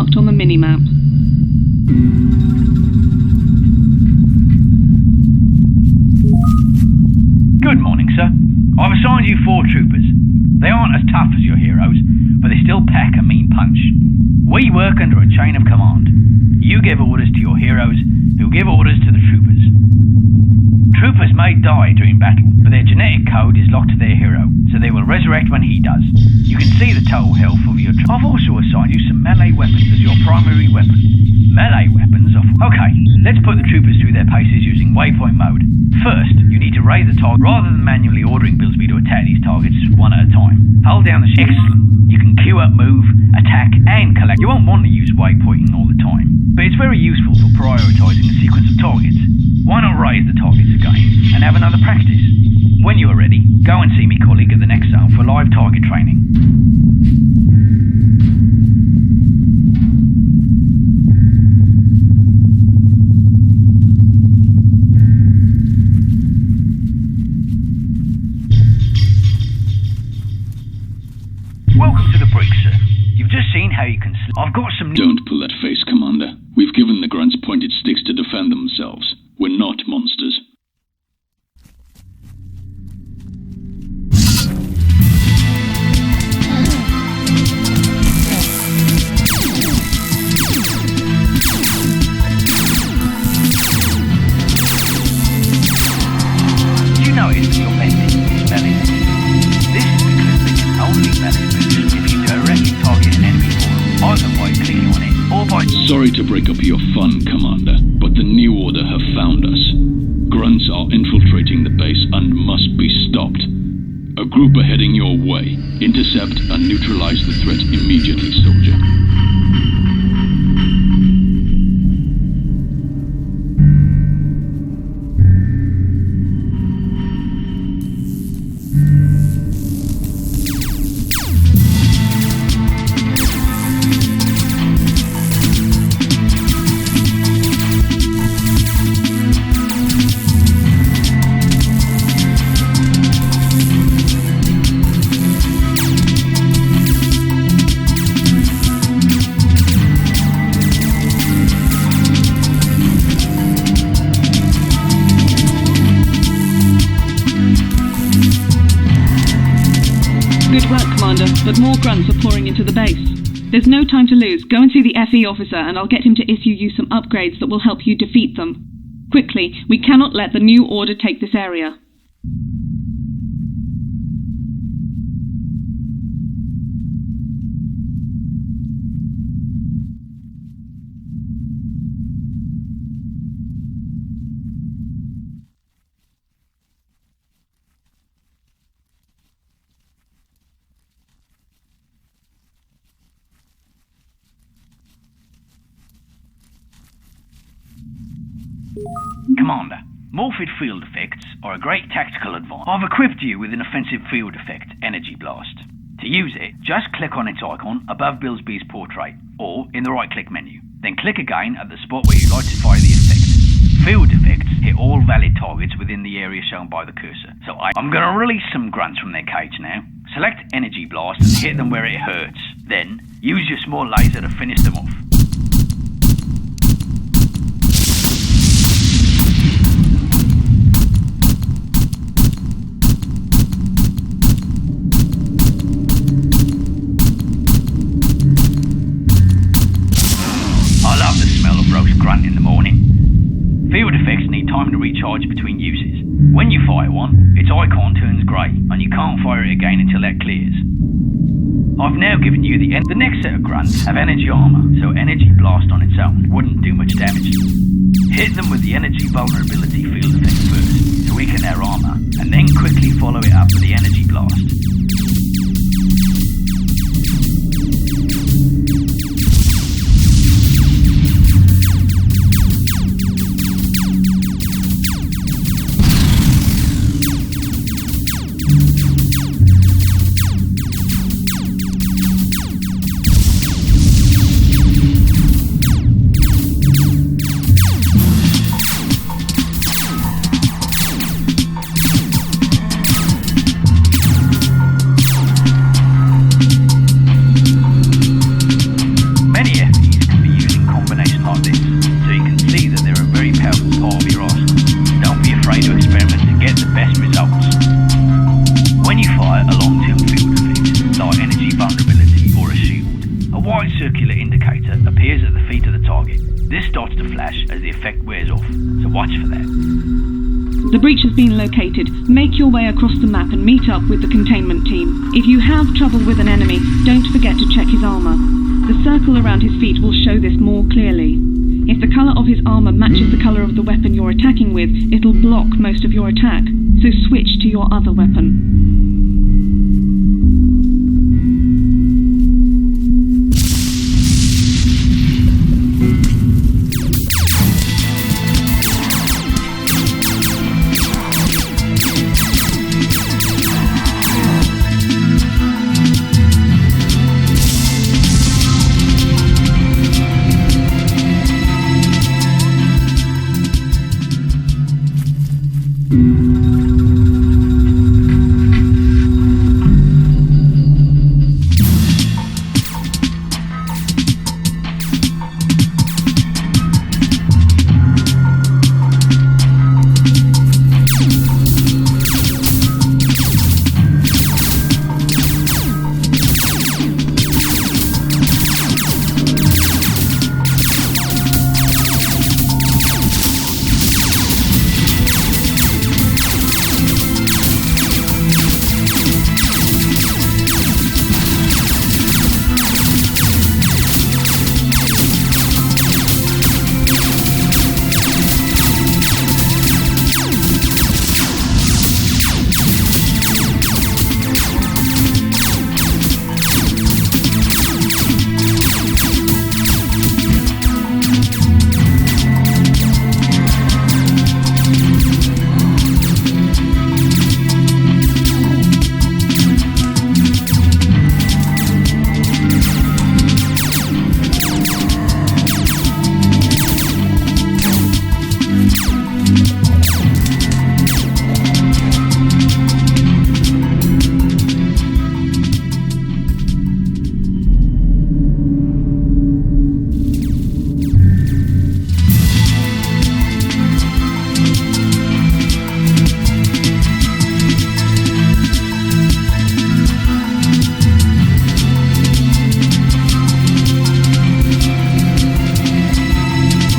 marked on the minimap. Good morning, sir. I've assigned you 4 troopers. They aren't as tough as your heroes, but they still pack a mean punch. We work under a chain of command. You give orders to your heroes, who give orders to the troopers. Troopers may die during battle, but their genetic code is locked to their hero, so they will resurrect when he does. You can see the total health of your I've also assigned you some melee weapons as your primary weapon. Melee weapons are... Okay, let's put the troopers through their paces using waypoint mode. First, you need to raise the target rather than manually ordering Billsby to attack these targets one at a time. Hold down the excellent. You can queue up, move, attack, and collect. You won't want to use waypointing all the time, but it's very useful for prioritising a sequence of targets. Why not raise the targets again and have another practice? When you are ready, go and see me colleague at the next zone for live target training. Welcome to the brig, sir. You've just seen how you can I've got some Don't pull that face, Commander. We've given the grunts pointed sticks to defend themselves. We're not monsters. You notice that your method is melee. This is because they can only melee moves if you directly target an enemy form, either by clicking on it or by... Sorry to break up your fun, Commander, but the New Order have found us. Grunts are infiltrating the base and must be stopped. A group are heading your way. Intercept and neutralize the threat immediately, soldier. Good work, Commander, but more grunts are pouring into the base. There's no time to lose. Go and see the FE officer and I'll get him to issue you some upgrades that will help you defeat them. Quickly, we cannot let the New Order take this area. Commander, Morphid field effects are a great tactical advantage. I've equipped you with an offensive field effect, Energy Blast. To use it, just click on its icon above Billsby's portrait, or in the right-click menu. Then click again at the spot where you'd like to fire the effect. Field effects hit all valid targets within the area shown by the cursor. So I'm going to release some grunts from their cage now. Select Energy Blast and hit them where it hurts. Then, use your small laser to finish them off. Grunt in the morning. Field effects need time to recharge between uses. When you fire one, its icon turns grey, and you can't fire it again until that clears. I've now given you the next set of grunts have energy armour, so Energy Blast on its own wouldn't do much damage. Hit them with the Energy Vulnerability field effect first, to weaken their armour, and then quickly follow it up with the Energy Blast. circular indicator appears at the feet of the target. This starts to flash as the effect wears off, so watch for that. The breach has been located. Make your way across the map and meet up with the containment team. If you have trouble with an enemy, don't forget to check his armor. The circle around his feet will show this more clearly. If the color of his armor matches the color of the weapon you're attacking with, it'll block most of your attack, so switch to your other weapon.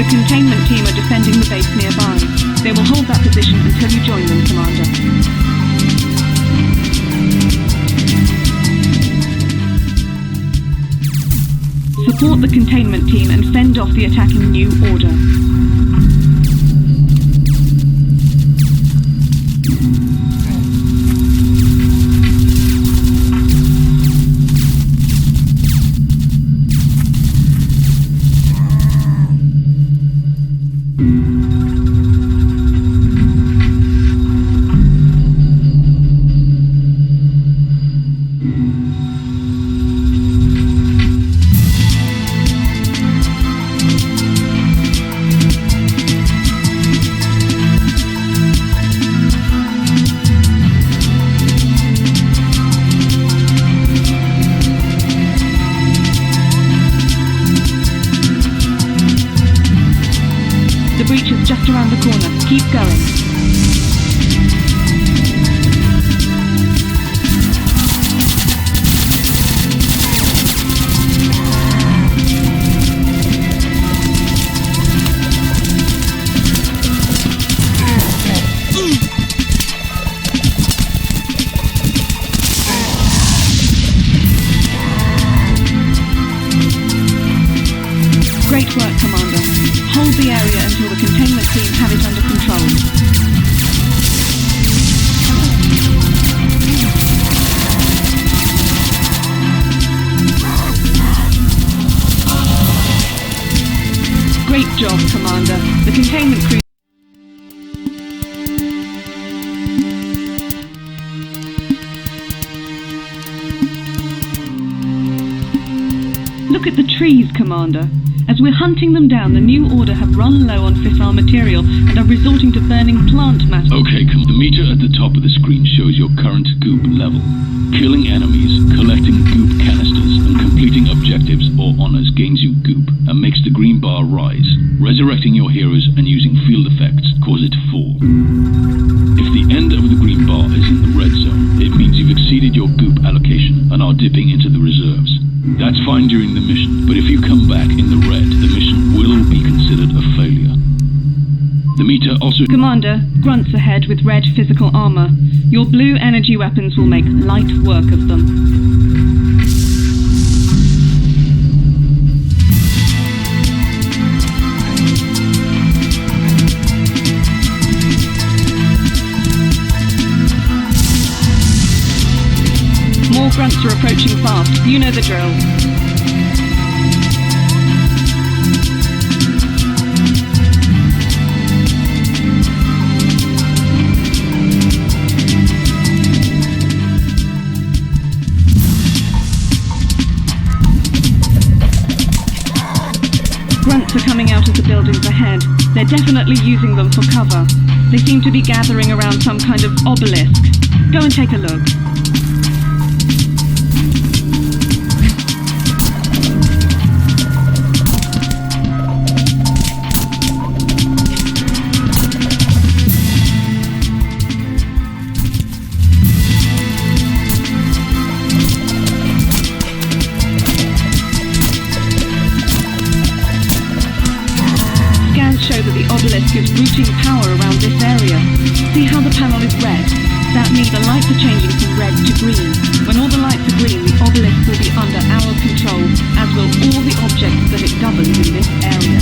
Containment team are defending the base nearby. They will hold that position until you join them, Commander. Support the containment team and fend off the attacking New Order. The breach is just around the corner. Keep going. Great work, Commander. Hold the area until the containment team have it under control. Great job, Commander. The containment crew... Look at the trees, Commander. As we're hunting them down, the New Order have run low on fissile material and are resorting to burning plant matter. Okay, the meter at the top of the screen shows your current goop level. Killing enemies, collecting goop canisters, and completing objectives or honors gains you goop and makes the green bar rise. Resurrecting your heroes and using field effects cause it to fall. If the end of the green bar is in the red zone, it means you've exceeded your goop allocation and are dipping into the reserves. That's fine during the mission, but if you come back in the red, the mission will be considered a failure. The meter also... Commander, grunts ahead with red physical armor. Your blue energy weapons will make light work of them. More grunts are approaching fast. You know the drill. Grunts are coming out of the buildings ahead. They're definitely using them for cover. They seem to be gathering around some kind of obelisk. Go and take a look. Show that the obelisk is routing power around this area. See how the panel is red? That means the lights are changing from red to green. When all the lights are green, the obelisk will be under our control, as will all the objects that it governs in this area.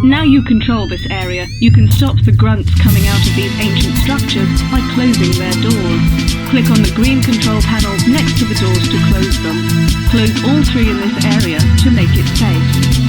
Now you control this area, you can stop the grunts coming out of these ancient structures by closing their doors. Click on the green control panel next to the doors to close them. Close all three in this area to make it safe.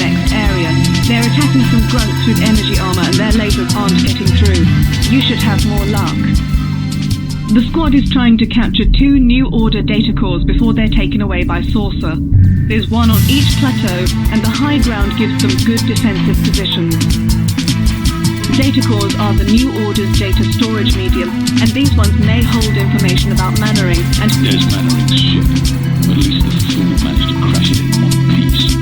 next area. They're attacking some grunts with energy armor and their lasers aren't getting through. You should have more luck. The squad is trying to capture 2 New Order data cores before they're taken away by Saucer. There's one on each plateau, and the high ground gives them good defensive positions. Data cores are the New Order's data storage medium, and these ones may hold information about Mannering and... There's Mannering's ship. At least the fool managed to crash it in one piece.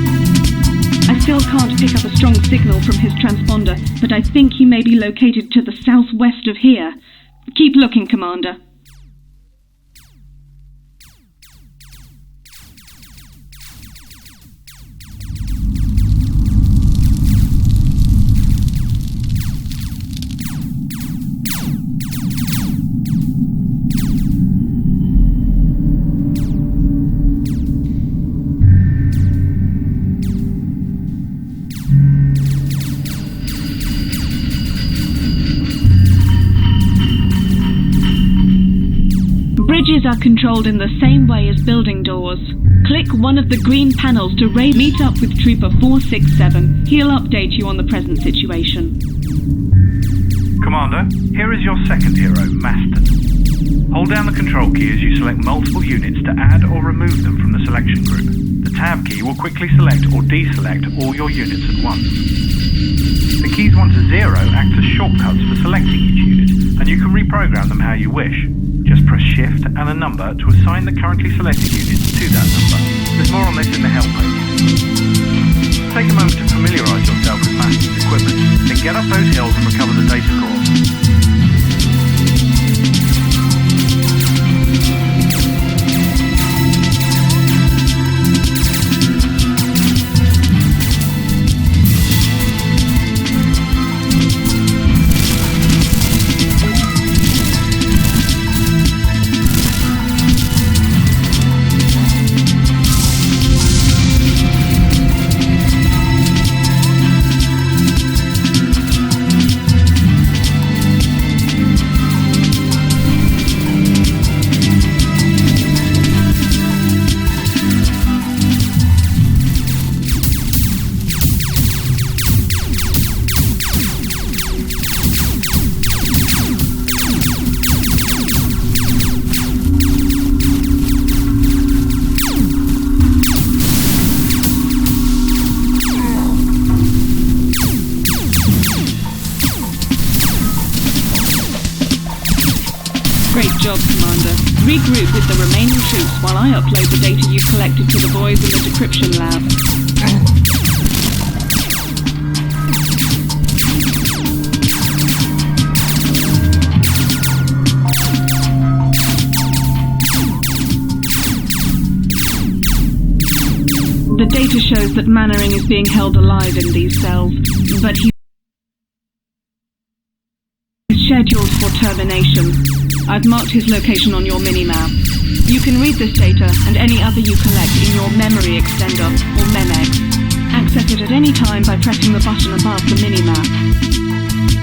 I still can't pick up a strong signal from his transponder, but I think he may be located to the southwest of here. Keep looking, Commander. Bridges are controlled in the same way as building doors. Click one of the green panels to meet up with Trooper 467. He'll update you on the present situation. Commander, here is your second hero, Maston. Hold down the control key as you select multiple units to add or remove them from the selection group. The tab key will quickly select or deselect all your units at once. The keys 1 to 0 act as shortcuts for selecting each unit, and you can reprogram them how you wish. Just press Shift and a number to assign the currently selected units to that number. There's more on this in the help page. Take a moment to familiarise yourself with Maston's equipment, then get up those hills and recover the data cores. Great job, Commander. Regroup with the remaining troops while I upload the data you've collected to the boys in the decryption lab. The data shows that Mannering is being held alive in these cells, but he's scheduled for termination. I've marked his location on your minimap. You can read this data and any other you collect in your memory extender or MEMEX. Access it at any time by pressing the button above the minimap.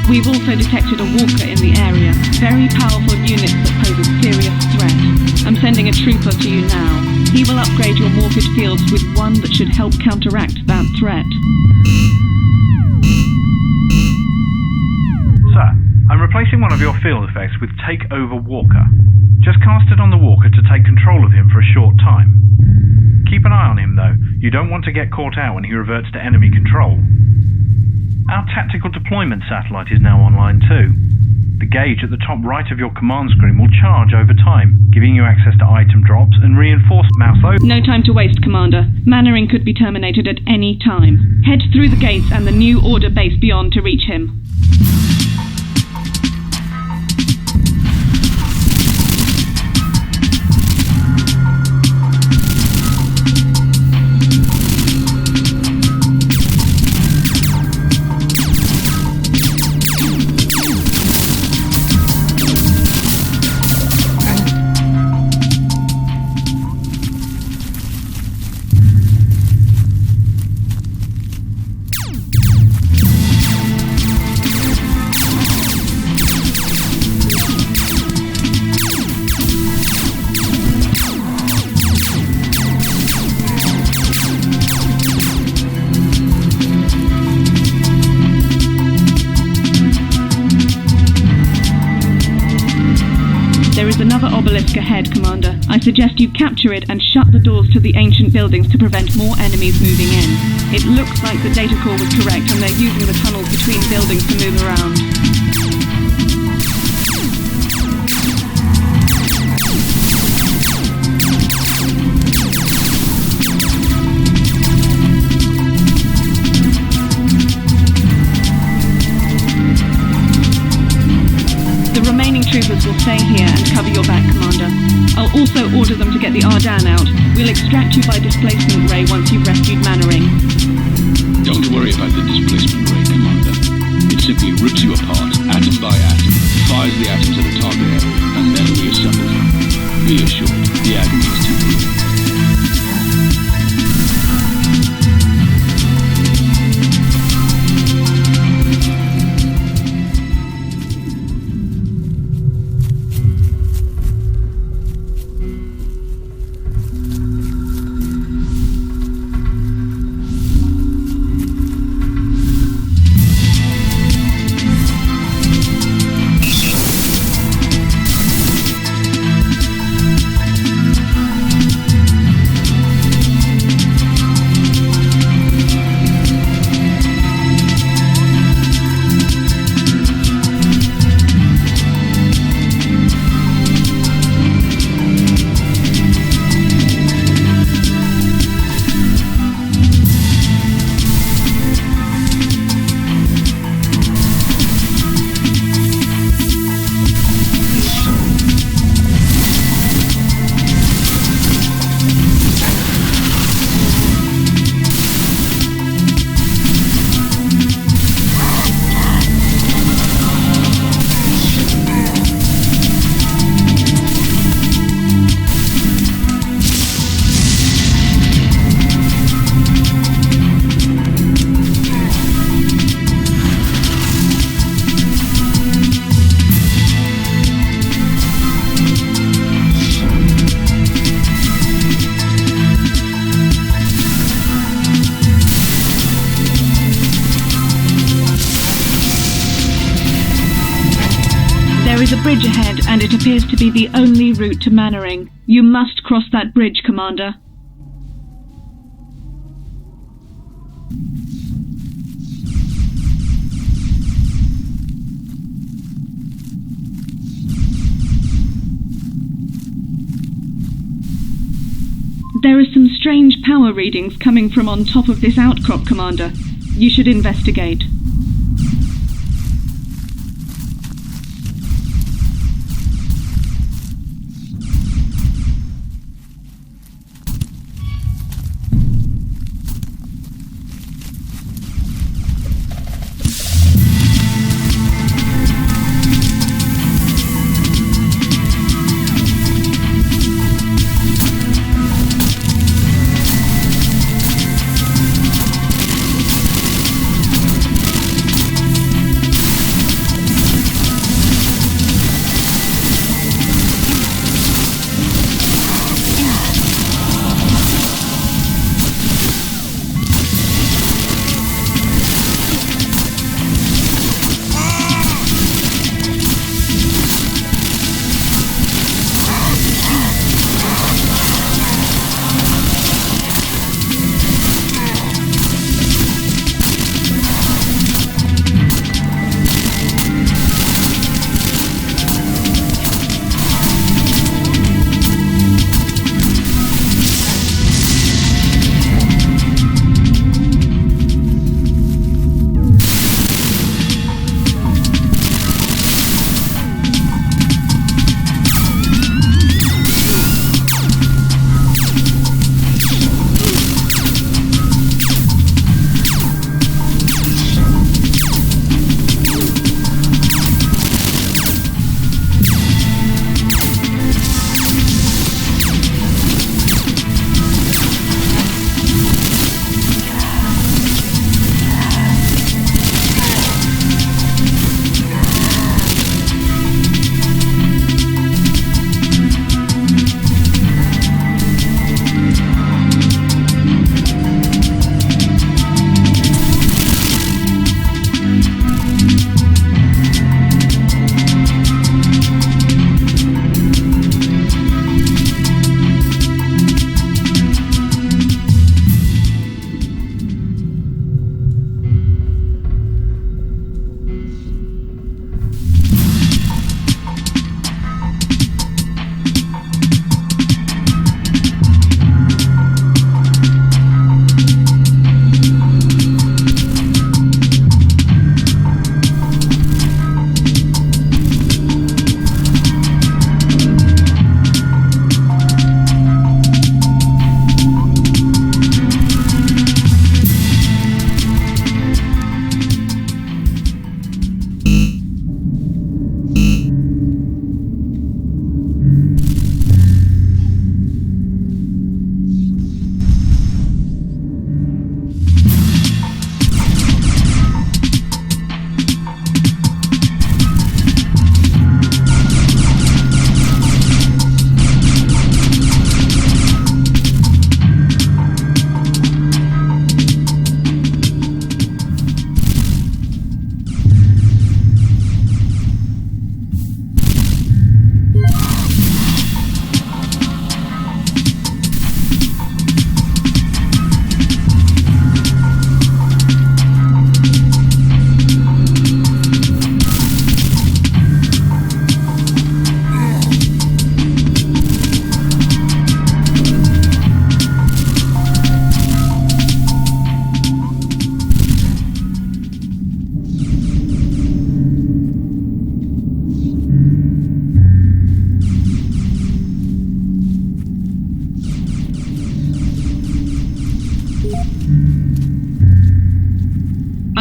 We've also detected a walker in the area. Very powerful units that pose a serious threat. I'm sending a trooper to you now. He will upgrade your morphid fields with one that should help counteract that threat. Sir, I'm replacing one of your field effects with Take Over Walker. Just cast it on the walker to take control of him for a short time. Keep an eye on him though. You don't want to get caught out when he reverts to enemy control. Our tactical deployment satellite is now online too. The gauge at the top right of your command screen will charge over time, giving you access to item drops and reinforced mouse over. No time to waste, Commander. Mannering could be terminated at any time. Head through the gates and the New Order base beyond to reach him. There's another obelisk ahead, Commander. I suggest you capture it and shut the doors to the ancient buildings to prevent more enemies moving in. It looks like the data core was correct and they're using the tunnels between buildings to move around. Troopers will stay here and cover your back, Commander. I'll also order them to get the Ardan out. We'll extract you by displacement ray once you've rescued Mannering. Don't worry about the displacement ray, Commander. It simply rips you apart, atom by atom, fires the atoms at a target area, and then reassembles them. Be assured, the agony is temporary. There is a bridge ahead, and it appears to be the only route to Mannering. You must cross that bridge, Commander. There are some strange power readings coming from on top of this outcrop, Commander. You should investigate.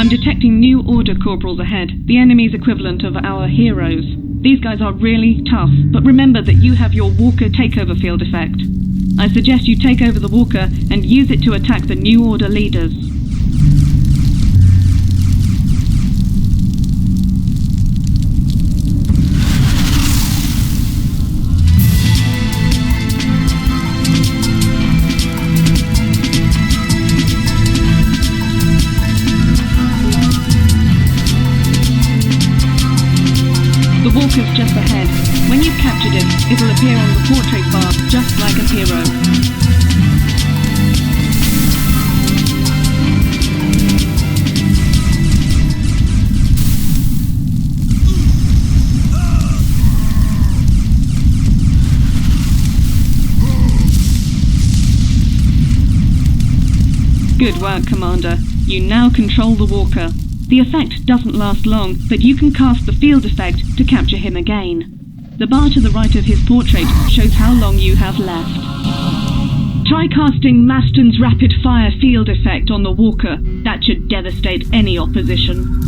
I'm detecting New Order corporals ahead, the enemy's equivalent of our heroes. These guys are really tough, but remember that you have your Walker takeover field effect. I suggest you take over the Walker and use it to attack the New Order leaders. The Walker's just ahead. When you've captured it, it'll appear on the portrait bar just like a hero. Good work, Commander. You now control the Walker. The effect doesn't last long, but you can cast the field effect to capture him again. The bar to the right of his portrait shows how long you have left. Try casting Maston's rapid fire field effect on the Walker. That should devastate any opposition.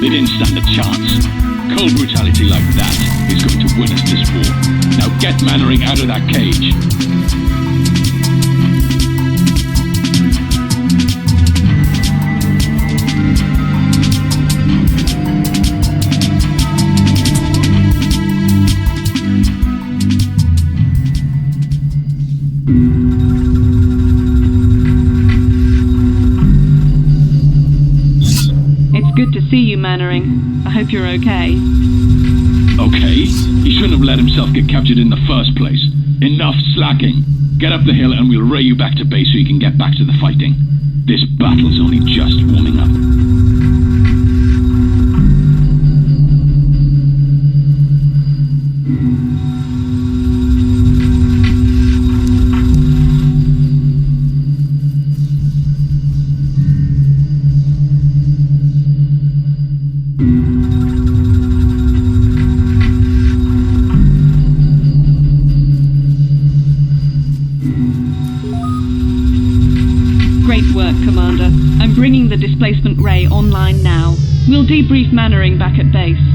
They didn't stand a chance. Cold brutality like that is going to win us this war. Now get Mannering out of that cage. Good to see you, Mannering. I hope you're okay. Okay? He shouldn't have let himself get captured in the first place. Enough slacking. Get up the hill and we'll ray you back to base so you can get back to the fighting. This battle's only just warming up. Great work, Commander. I'm bringing the displacement ray online now. We'll debrief Mannering back at base.